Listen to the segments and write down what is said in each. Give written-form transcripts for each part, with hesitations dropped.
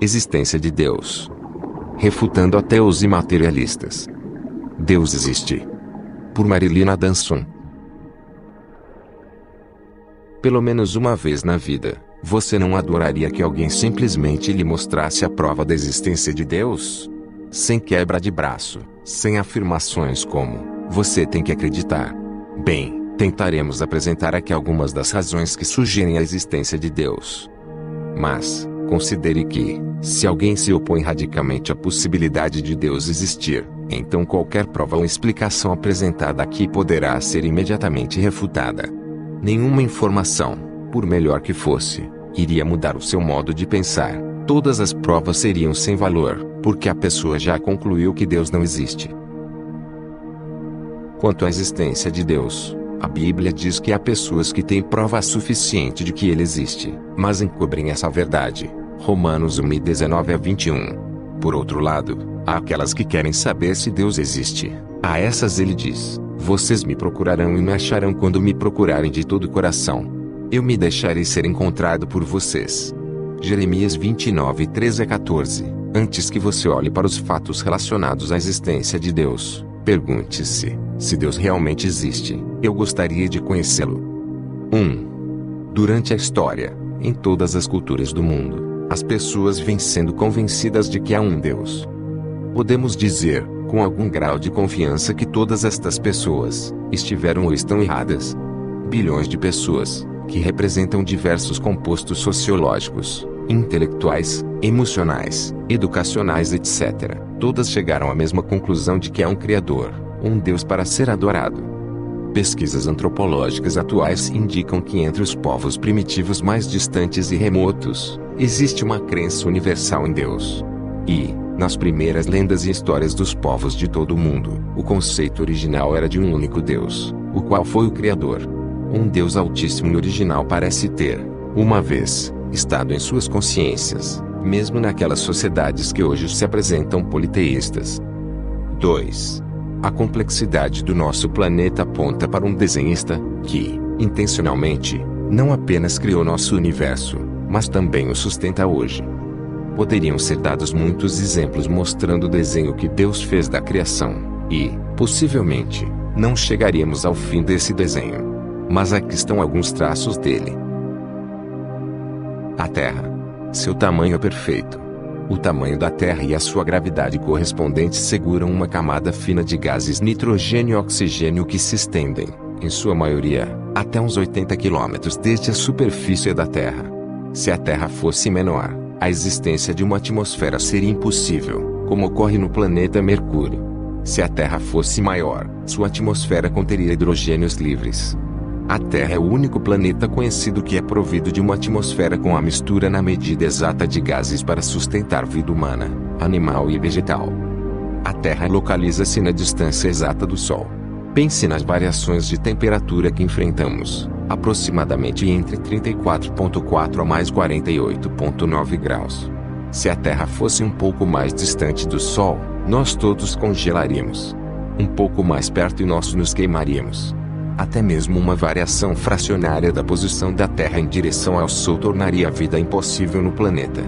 Existência de Deus. Refutando ateus e materialistas. Deus existe. Por Marilyn Adamson. Pelo menos uma vez na vida, você não adoraria que alguém simplesmente lhe mostrasse a prova da existência de Deus? Sem quebra de braço, sem afirmações como, você tem que acreditar. Bem, tentaremos apresentar aqui algumas das razões que sugerem a existência de Deus. Mas, considere que, se alguém se opõe radicalmente à possibilidade de Deus existir, então qualquer prova ou explicação apresentada aqui poderá ser imediatamente refutada. Nenhuma informação, por melhor que fosse, iria mudar o seu modo de pensar. Todas as provas seriam sem valor, porque a pessoa já concluiu que Deus não existe. Quanto à existência de Deus, a Bíblia diz que há pessoas que têm prova suficiente de que ele existe, mas encobrem essa verdade. Romanos 1:19-21. Por outro lado, há aquelas que querem saber se Deus existe. A essas ele diz: vocês me procurarão e me acharão quando me procurarem de todo o coração. Eu me deixarei ser encontrado por vocês. Jeremias 29:13-14. Antes que você olhe para os fatos relacionados à existência de Deus, pergunte-se: se Deus realmente existe, eu gostaria de conhecê-lo. 1. Durante a história, em todas as culturas do mundo, as pessoas vêm sendo convencidas de que há um Deus. Podemos dizer, com algum grau de confiança, que todas estas pessoas estiveram ou estão erradas. Bilhões de pessoas, que representam diversos compostos sociológicos, intelectuais, emocionais, educacionais, etc., todas chegaram à mesma conclusão de que há um Criador, um Deus para ser adorado. Pesquisas antropológicas atuais indicam que entre os povos primitivos mais distantes e remotos, existe uma crença universal em Deus. E, nas primeiras lendas e histórias dos povos de todo o mundo, o conceito original era de um único Deus, o qual foi o Criador. Um Deus altíssimo e original parece ter, uma vez, estado em suas consciências, mesmo naquelas sociedades que hoje se apresentam politeístas. 2. A complexidade do nosso planeta aponta para um desenhista, que, intencionalmente, não apenas criou nosso universo, mas também o sustenta hoje. Poderiam ser dados muitos exemplos mostrando o desenho que Deus fez da criação, e, possivelmente, não chegaríamos ao fim desse desenho. Mas aqui estão alguns traços dele. A Terra. Seu tamanho é perfeito. O tamanho da Terra e a sua gravidade correspondente seguram uma camada fina de gases nitrogênio e oxigênio que se estendem, em sua maioria, até uns 80 quilômetros desde a superfície da Terra. Se a Terra fosse menor, a existência de uma atmosfera seria impossível, como ocorre no planeta Mercúrio. Se a Terra fosse maior, sua atmosfera conteria hidrogênios livres. A Terra é o único planeta conhecido que é provido de uma atmosfera com a mistura na medida exata de gases para sustentar vida humana, animal e vegetal. A Terra localiza-se na distância exata do Sol. Pense nas variações de temperatura que enfrentamos, aproximadamente entre 34,4 a mais 48,9 graus. Se a Terra fosse um pouco mais distante do Sol, nós todos congelaríamos. Um pouco mais perto e nós nos queimaríamos. Até mesmo uma variação fracionária da posição da Terra em direção ao Sol tornaria a vida impossível no planeta.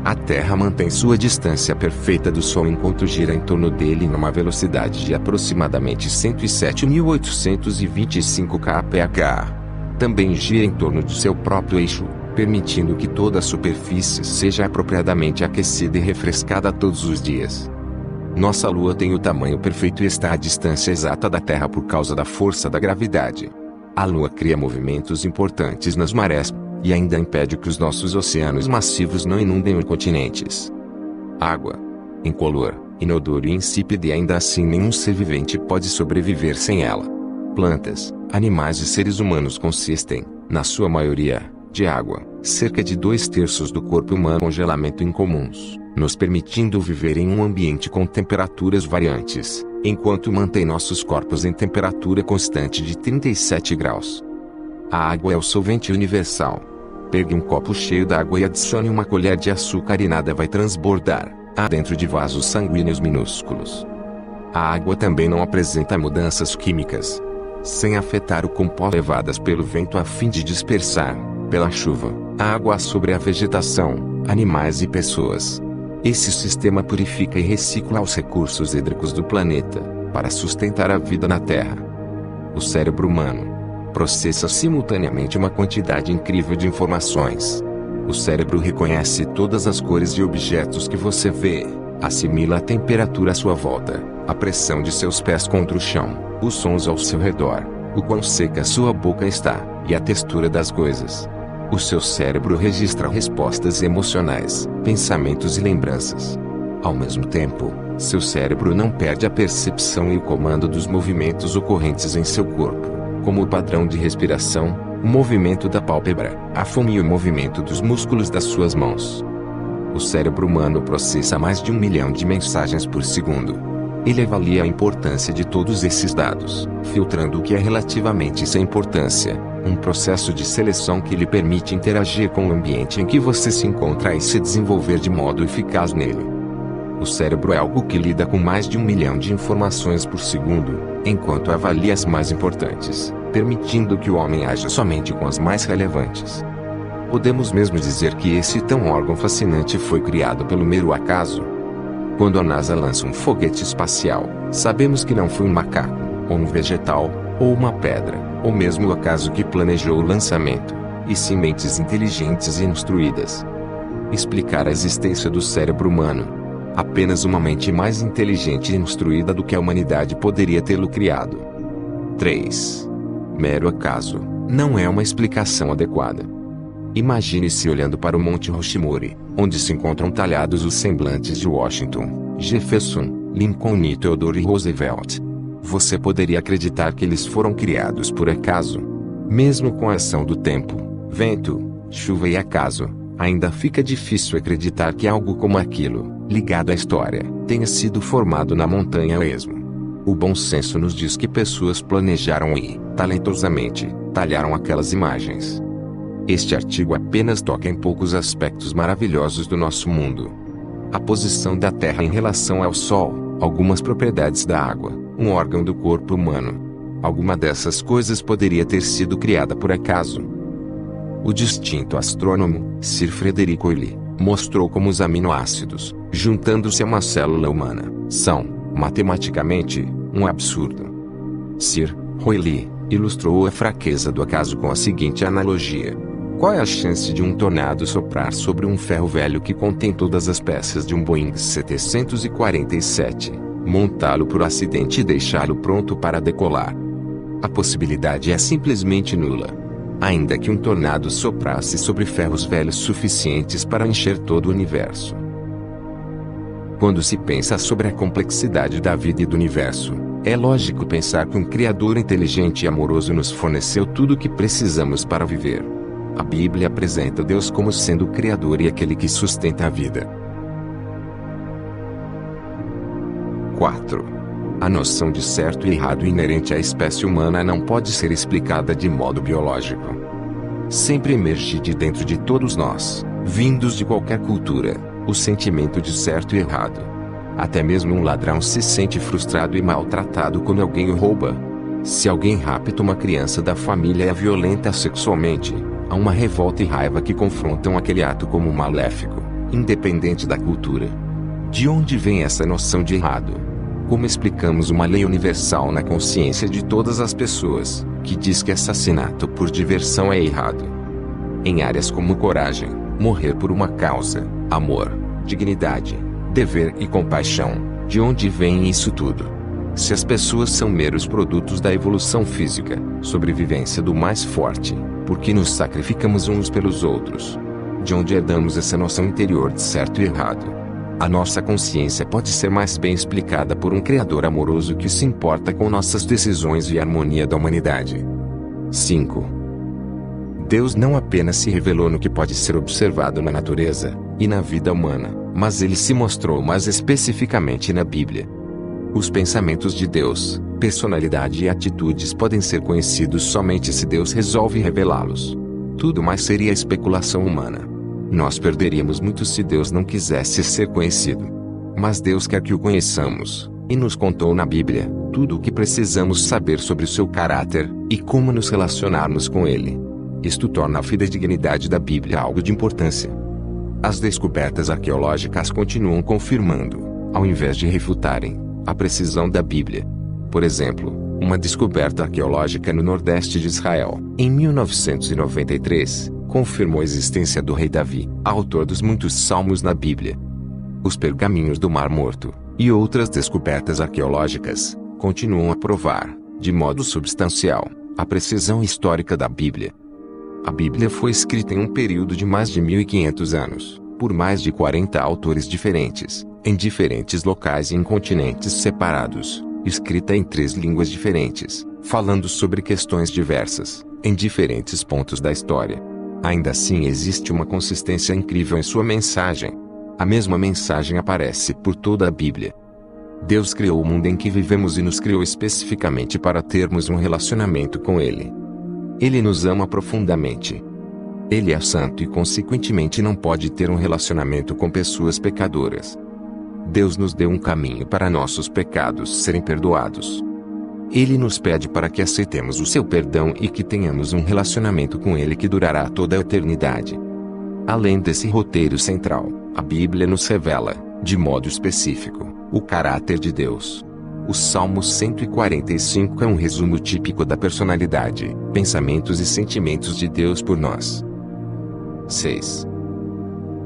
A Terra mantém sua distância perfeita do Sol enquanto gira em torno dele numa velocidade de aproximadamente 107.825 kph. Também gira em torno de seu próprio eixo, permitindo que toda a superfície seja apropriadamente aquecida e refrescada todos os dias. Nossa Lua tem o tamanho perfeito e está à distância exata da Terra por causa da força da gravidade. A Lua cria movimentos importantes nas marés, e ainda impede que os nossos oceanos massivos não inundem os continentes. Água. Incolor, inodor e insípida, e ainda assim nenhum ser vivente pode sobreviver sem ela. Plantas, animais e seres humanos consistem, na sua maioria, de água. Cerca de 2/3 do corpo humano congelamento incomuns, nos permitindo viver em um ambiente com temperaturas variantes, enquanto mantém nossos corpos em temperatura constante de 37 graus. A água é o solvente universal. Pegue um copo cheio d'água e adicione uma colher de açúcar e nada vai transbordar, dentro de vasos sanguíneos minúsculos. A água também não apresenta mudanças químicas, sem afetar o composto levadas pelo vento a fim de dispersar, pela chuva, a água sobre a vegetação. animais e pessoas. Esse sistema purifica e recicla os recursos hídricos do planeta, para sustentar a vida na Terra. O cérebro humano processa simultaneamente uma quantidade incrível de informações. O cérebro reconhece todas as cores de objetos que você vê, assimila a temperatura à sua volta, a pressão de seus pés contra o chão, os sons ao seu redor, o quão seca sua boca está, e a textura das coisas. O seu cérebro registra respostas emocionais, pensamentos e lembranças. Ao mesmo tempo, seu cérebro não perde a percepção e o comando dos movimentos ocorrentes em seu corpo, como o padrão de respiração, o movimento da pálpebra, a fome e o movimento dos músculos das suas mãos. O cérebro humano processa mais de 1 milhão de mensagens por segundo. Ele avalia a importância de todos esses dados, filtrando o que é relativamente sem importância, um processo de seleção que lhe permite interagir com o ambiente em que você se encontra e se desenvolver de modo eficaz nele. O cérebro é algo que lida com mais de 1 milhão de informações por segundo, enquanto avalia as mais importantes, permitindo que o homem haja somente com as mais relevantes. Podemos mesmo dizer que esse tão órgão fascinante foi criado pelo mero acaso? Quando a NASA lança um foguete espacial, sabemos que não foi um macaco, ou um vegetal, ou uma pedra, ou mesmo o acaso que planejou o lançamento, e sim mentes inteligentes e instruídas. Explicar a existência do cérebro humano. Apenas uma mente mais inteligente e instruída do que a humanidade poderia tê-lo criado. 3. Mero acaso não é uma explicação adequada. Imagine-se olhando para o Monte Rushmore, onde se encontram talhados os semblantes de Washington, Jefferson, Lincoln e Theodore Roosevelt. Você poderia acreditar que eles foram criados por acaso? Mesmo com a ação do tempo, vento, chuva e acaso, ainda fica difícil acreditar que algo como aquilo, ligado à história, tenha sido formado na montanha mesmo. O bom senso nos diz que pessoas planejaram e, talentosamente, talharam aquelas imagens. Este artigo apenas toca em poucos aspectos maravilhosos do nosso mundo. A posição da Terra em relação ao Sol, algumas propriedades da água, um órgão do corpo humano. Alguma dessas coisas poderia ter sido criada por acaso. O distinto astrônomo, Sir Frederick Hoyle, mostrou como os aminoácidos, juntando-se a uma célula humana, são, matematicamente, um absurdo. Sir Hoyle ilustrou a fraqueza do acaso com a seguinte analogia. Qual é a chance de um tornado soprar sobre um ferro velho que contém todas as peças de um Boeing 747, montá-lo por acidente e deixá-lo pronto para decolar? A possibilidade é simplesmente nula. Ainda que um tornado soprasse sobre ferros velhos suficientes para encher todo o universo. Quando se pensa sobre a complexidade da vida e do universo, é lógico pensar que um Criador inteligente e amoroso nos forneceu tudo o que precisamos para viver. A Bíblia apresenta Deus como sendo o Criador e aquele que sustenta a vida. 4. A noção de certo e errado inerente à espécie humana não pode ser explicada de modo biológico. Sempre emerge de dentro de todos nós, vindos de qualquer cultura, o sentimento de certo e errado. Até mesmo um ladrão se sente frustrado e maltratado quando alguém o rouba. Se alguém rapta uma criança da família e a violenta sexualmente, há uma revolta e raiva que confrontam aquele ato como maléfico, independente da cultura. De onde vem essa noção de errado? Como explicamos uma lei universal na consciência de todas as pessoas, que diz que assassinato por diversão é errado? Em áreas como coragem, morrer por uma causa, amor, dignidade, dever e compaixão, de onde vem isso tudo? Se as pessoas são meros produtos da evolução física, sobrevivência do mais forte, por que nos sacrificamos uns pelos outros? De onde herdamos essa noção interior de certo e errado? A nossa consciência pode ser mais bem explicada por um Criador amoroso que se importa com nossas decisões e a harmonia da humanidade. 5. Deus não apenas se revelou no que pode ser observado na natureza e na vida humana, mas ele se mostrou mais especificamente na Bíblia. Os pensamentos de Deus, personalidade e atitudes podem ser conhecidos somente se Deus resolve revelá-los. Tudo mais seria especulação humana. Nós perderíamos muito se Deus não quisesse ser conhecido. Mas Deus quer que o conheçamos, e nos contou na Bíblia tudo o que precisamos saber sobre o seu caráter e como nos relacionarmos com ele. Isto torna a fidedignidade da Bíblia algo de importância. As descobertas arqueológicas continuam confirmando, ao invés de refutarem, a precisão da Bíblia. Por exemplo, uma descoberta arqueológica no nordeste de Israel, em 1993, confirmou a existência do rei Davi, autor dos muitos salmos na Bíblia. Os pergaminhos do Mar Morto, e outras descobertas arqueológicas, continuam a provar, de modo substancial, a precisão histórica da Bíblia. A Bíblia foi escrita em um período de mais de 1500 anos, por mais de 40 autores diferentes, em diferentes locais e em continentes separados, escrita em 3 línguas diferentes, falando sobre questões diversas, em diferentes pontos da história. Ainda assim existe uma consistência incrível em sua mensagem. A mesma mensagem aparece por toda a Bíblia. Deus criou o mundo em que vivemos e nos criou especificamente para termos um relacionamento com Ele. Ele nos ama profundamente. Ele é santo e consequentemente não pode ter um relacionamento com pessoas pecadoras. Deus nos deu um caminho para nossos pecados serem perdoados. Ele nos pede para que aceitemos o seu perdão e que tenhamos um relacionamento com Ele que durará toda a eternidade. Além desse roteiro central, a Bíblia nos revela, de modo específico, o caráter de Deus. O Salmo 145 é um resumo típico da personalidade, pensamentos e sentimentos de Deus por nós. 6.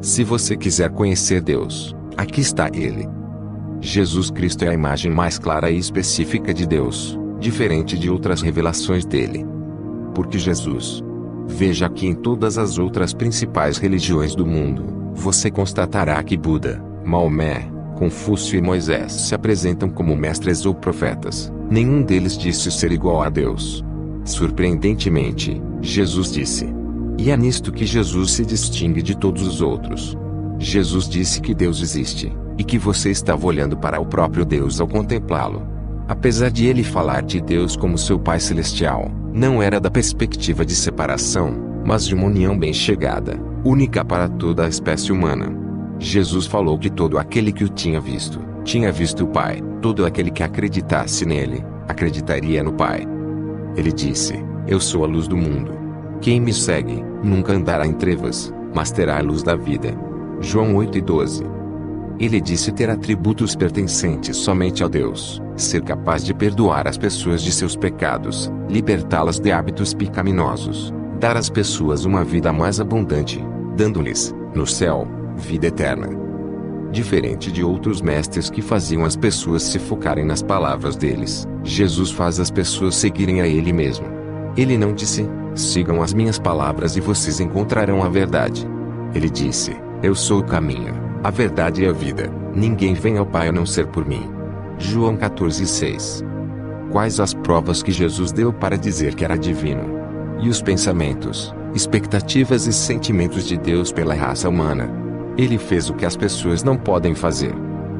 Se você quiser conhecer Deus, aqui está Ele. Jesus Cristo é a imagem mais clara e específica de Deus, diferente de outras revelações dele. Porque Jesus. Veja que em todas as outras principais religiões do mundo, você constatará que Buda, Maomé, Confúcio e Moisés se apresentam como mestres ou profetas. Nenhum deles disse ser igual a Deus. Surpreendentemente, Jesus disse. E é nisto que Jesus se distingue de todos os outros. Jesus disse que Deus existe, e que você estava olhando para o próprio Deus ao contemplá-lo. Apesar de ele falar de Deus como seu Pai Celestial, não era da perspectiva de separação, mas de uma união bem chegada, única para toda a espécie humana. Jesus falou que todo aquele que o tinha visto o Pai. Todo aquele que acreditasse nele, acreditaria no Pai. Ele disse, eu sou a luz do mundo. Quem me segue, nunca andará em trevas, mas terá a luz da vida. João 8:12. Ele disse ter atributos pertencentes somente a Deus, ser capaz de perdoar as pessoas de seus pecados, libertá-las de hábitos pecaminosos, dar às pessoas uma vida mais abundante, dando-lhes, no céu, vida eterna. Diferente de outros mestres que faziam as pessoas se focarem nas palavras deles, Jesus faz as pessoas seguirem a Ele mesmo. Ele não disse, sigam as minhas palavras e vocês encontrarão a verdade. Ele disse, eu sou o caminho, a verdade e a vida, ninguém vem ao Pai a não ser por mim. João 14:6. Quais as provas que Jesus deu para dizer que era divino? E os pensamentos, expectativas e sentimentos de Deus pela raça humana? Ele fez o que as pessoas não podem fazer.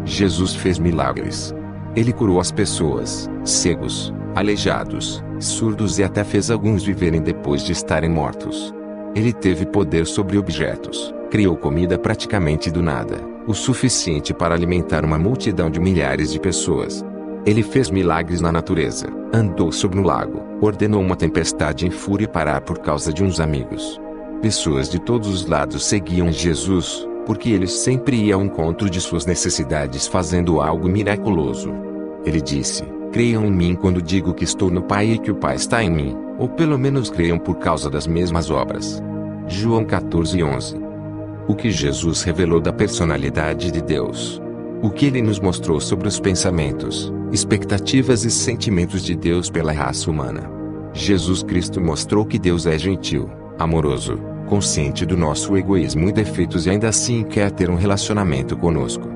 Jesus fez milagres. Ele curou as pessoas, cegos, aleijados, surdos e até fez alguns viverem depois de estarem mortos. Ele teve poder sobre objetos, criou comida praticamente do nada, o suficiente para alimentar uma multidão de milhares de pessoas. Ele fez milagres na natureza, andou sobre um lago, ordenou uma tempestade em fúria parar por causa de uns amigos. Pessoas de todos os lados seguiam Jesus, porque ele sempre ia ao encontro de suas necessidades fazendo algo miraculoso. Ele disse, creiam em mim quando digo que estou no Pai e que o Pai está em mim, ou pelo menos creiam por causa das mesmas obras. João 14:11. O que Jesus revelou da personalidade de Deus. O que ele nos mostrou sobre os pensamentos, expectativas e sentimentos de Deus pela raça humana. Jesus Cristo mostrou que Deus é gentil, amoroso, consciente do nosso egoísmo e defeitos e ainda assim quer ter um relacionamento conosco.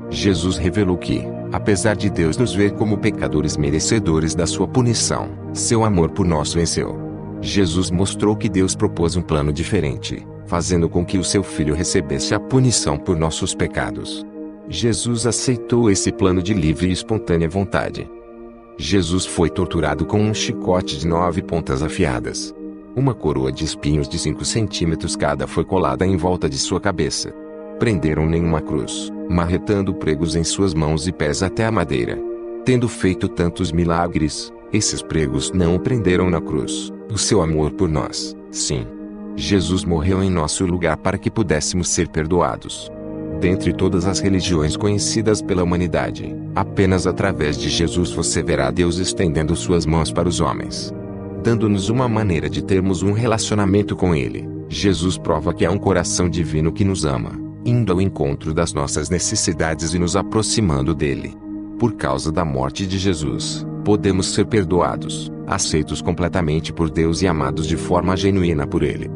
Jesus revelou que, apesar de Deus nos ver como pecadores merecedores da sua punição, seu amor por nós venceu. Jesus mostrou que Deus propôs um plano diferente, fazendo com que o seu Filho recebesse a punição por nossos pecados. Jesus aceitou esse plano de livre e espontânea vontade. Jesus foi torturado com um chicote de 9 pontas afiadas. Uma coroa de espinhos de 5 centímetros cada foi colada em volta de sua cabeça. Prenderam-no em uma cruz, marretando pregos em suas mãos e pés até a madeira. Tendo feito tantos milagres, esses pregos não o prenderam na cruz, o seu amor por nós, sim. Jesus morreu em nosso lugar para que pudéssemos ser perdoados. Dentre todas as religiões conhecidas pela humanidade, apenas através de Jesus você verá Deus estendendo suas mãos para os homens, dando-nos uma maneira de termos um relacionamento com Ele. Jesus prova que há um coração divino que nos ama, indo ao encontro das nossas necessidades e nos aproximando dele. Por causa da morte de Jesus, podemos ser perdoados, aceitos completamente por Deus e amados de forma genuína por Ele.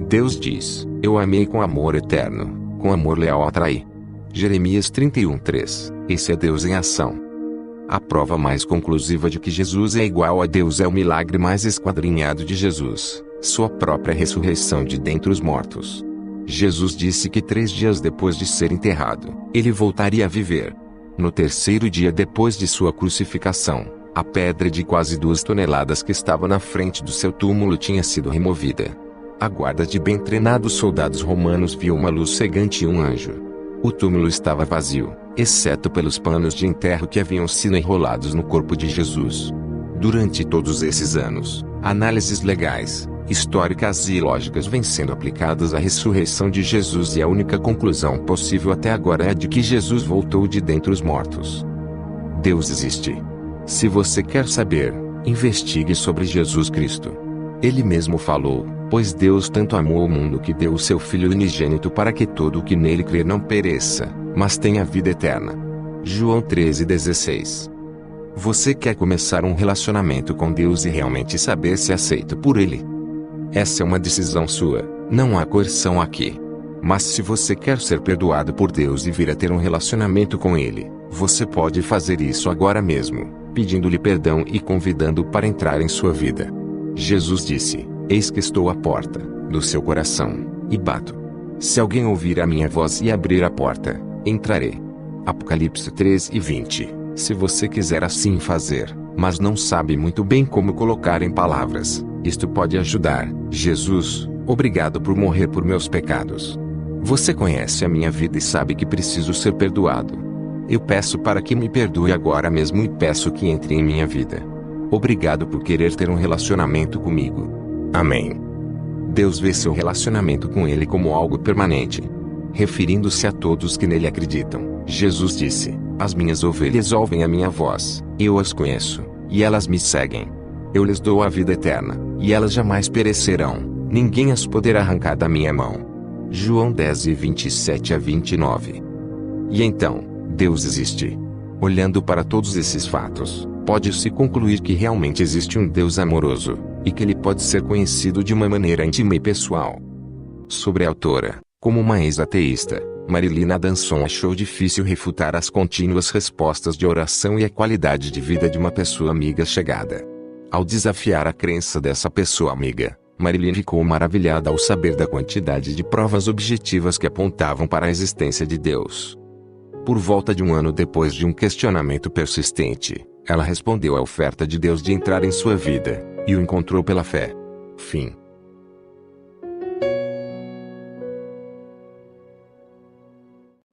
Deus diz: "Eu amei com amor eterno. Com amor leal atraí." Jeremias 31:3. Esse é Deus em ação. A prova mais conclusiva de que Jesus é igual a Deus é o milagre mais esquadrinhado de Jesus, sua própria ressurreição de dentre os mortos. Jesus disse que 3 dias depois de ser enterrado, ele voltaria a viver. No terceiro dia depois de sua crucificação, a pedra de quase 2 toneladas que estava na frente do seu túmulo tinha sido removida. A guarda de bem treinados soldados romanos viu uma luz cegante e um anjo. O túmulo estava vazio, exceto pelos panos de enterro que haviam sido enrolados no corpo de Jesus. Durante todos esses anos, análises legais, históricas e lógicas vêm sendo aplicadas à ressurreição de Jesus e a única conclusão possível até agora é a de que Jesus voltou de dentre os mortos. Deus existe. Se você quer saber, investigue sobre Jesus Cristo. Ele mesmo falou: "Pois Deus tanto amou o mundo que deu o seu Filho unigênito para que todo o que nele crer não pereça, mas tenha vida eterna." João 13:16. Você quer começar um relacionamento com Deus e realmente saber se é aceito por Ele? Essa é uma decisão sua, não há coerção aqui. Mas se você quer ser perdoado por Deus e vir a ter um relacionamento com Ele, você pode fazer isso agora mesmo, pedindo-lhe perdão e convidando-o para entrar em sua vida. Jesus disse: "Eis que estou à porta do seu coração, e bato. Se alguém ouvir a minha voz e abrir a porta, entrarei." Apocalipse 13:20. Se você quiser assim fazer, mas não sabe muito bem como colocar em palavras, isto pode ajudar. Jesus, obrigado por morrer por meus pecados. Você conhece a minha vida e sabe que preciso ser perdoado. Eu peço para que me perdoe agora mesmo e peço que entre em minha vida. Obrigado por querer ter um relacionamento comigo. Amém. Deus vê seu relacionamento com Ele como algo permanente. Referindo-se a todos que nele acreditam, Jesus disse: "As minhas ovelhas ouvem a minha voz, eu as conheço, e elas me seguem. Eu lhes dou a vida eterna, e elas jamais perecerão, ninguém as poderá arrancar da minha mão." João 10:27-29. E então, Deus existe. Olhando para todos esses fatos, pode-se concluir que realmente existe um Deus amoroso, e que ele pode ser conhecido de uma maneira íntima e pessoal. Sobre a autora, como uma ex-ateísta, Marilyn Danson achou difícil refutar as contínuas respostas de oração e a qualidade de vida de uma pessoa amiga chegada. Ao desafiar a crença dessa pessoa amiga, Marilyn ficou maravilhada ao saber da quantidade de provas objetivas que apontavam para a existência de Deus. Por volta de um ano depois de um questionamento persistente, ela respondeu à oferta de Deus de entrar em sua vida, e o encontrou pela fé. Fim.